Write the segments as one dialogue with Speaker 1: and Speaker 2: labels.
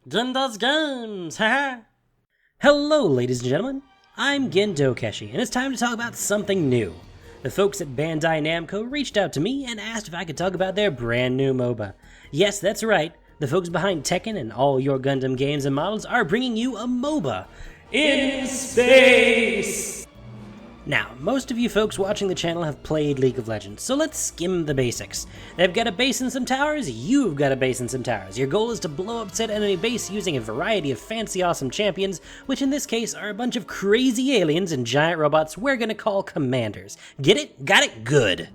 Speaker 1: Gin does games, haha! Hello, ladies and gentlemen. I'm Gen Dokeshi, and it's time to talk about something new. The folks at Bandai Namco reached out to me and asked if I could talk about their brand new MOBA. Yes, that's right. The folks behind Tekken and all your Gundam games and models are bringing you a MOBA in space! Now, most of you folks watching the channel have played League of Legends, so let's skim the basics. They've got a base and some towers, you've got a base and some towers. Your goal is to blow up said enemy base using a variety of fancy awesome champions, which in this case are a bunch of crazy aliens and giant robots we're gonna call commanders. Get it? Got it? Good!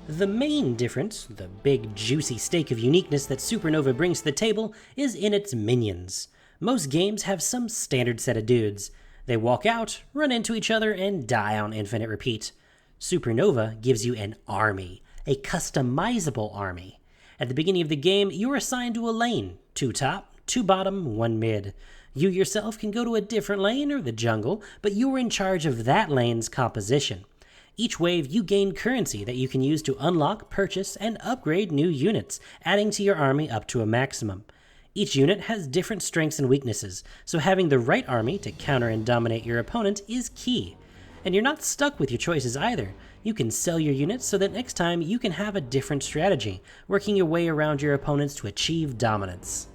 Speaker 1: The main difference, the big juicy steak of uniqueness that Supernova brings to the table, is in its minions. Most games have some standard set of dudes. They walk out, run into each other, and die on infinite repeat. Supernova gives you an army, a customizable army. At the beginning of the game, you are assigned to a lane, 2 top, 2 bottom, 1 mid. You yourself can go to a different lane or the jungle, but you are in charge of that lane's composition. Each wave, you gain currency that you can use to unlock, purchase, and upgrade new units, adding to your army up to a maximum. Each unit has different strengths and weaknesses, so having the right army to counter and dominate your opponent is key. And you're not stuck with your choices either. You can sell your units so that next time you can have a different strategy, working your way around your opponents to achieve dominance.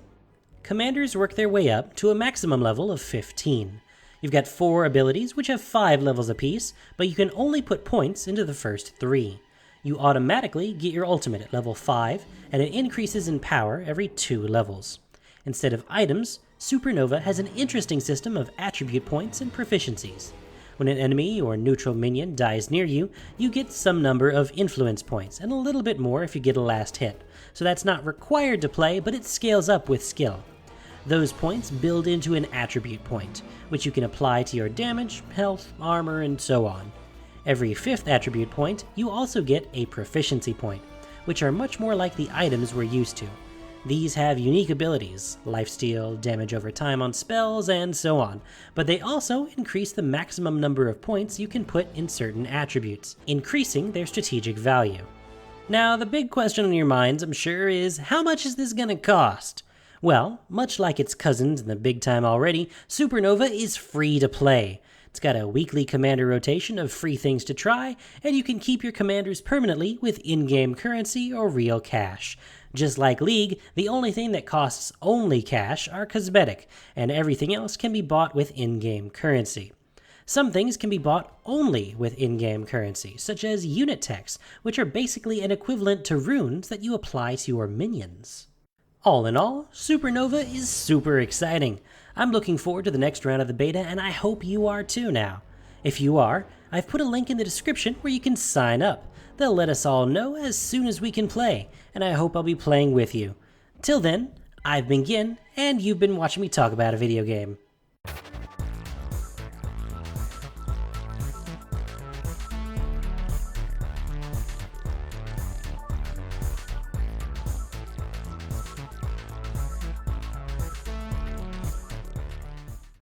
Speaker 1: Commanders work their way up to a maximum level of 15. You've got 4 abilities which have 5 levels apiece, but you can only put points into the first 3. You automatically get your ultimate at level 5, and it increases in power every 2 levels. Instead of items, Supernova has an interesting system of attribute points and proficiencies. When an enemy or neutral minion dies near you, you get some number of influence points, and a little bit more if you get a last hit. So that's not required to play, but it scales up with skill. Those points build into an attribute point, which you can apply to your damage, health, armor, and so on. Every 5th attribute point, you also get a proficiency point, which are much more like the items we're used to. These have unique abilities, lifesteal, damage over time on spells, and so on, but they also increase the maximum number of points you can put in certain attributes, increasing their strategic value. Now, the big question on your minds, I'm sure, is how much is this gonna cost? Well, much like its cousins in the big time already, Supernova is free to play. It's got a weekly commander rotation of free things to try, and you can keep your commanders permanently with in-game currency or real cash. Just like League, the only thing that costs only cash are cosmetic, and everything else can be bought with in-game currency. Some things can be bought only with in-game currency, such as unit techs, which are basically an equivalent to runes that you apply to your minions. All in all, Supernova is super exciting. I'm looking forward to the next round of the beta, and I hope you are too now. If you are, I've put a link in the description where you can sign up. They'll let us all know as soon as we can play, and I hope I'll be playing with you. Till then, I've been Gin, and you've been watching me talk about a video game.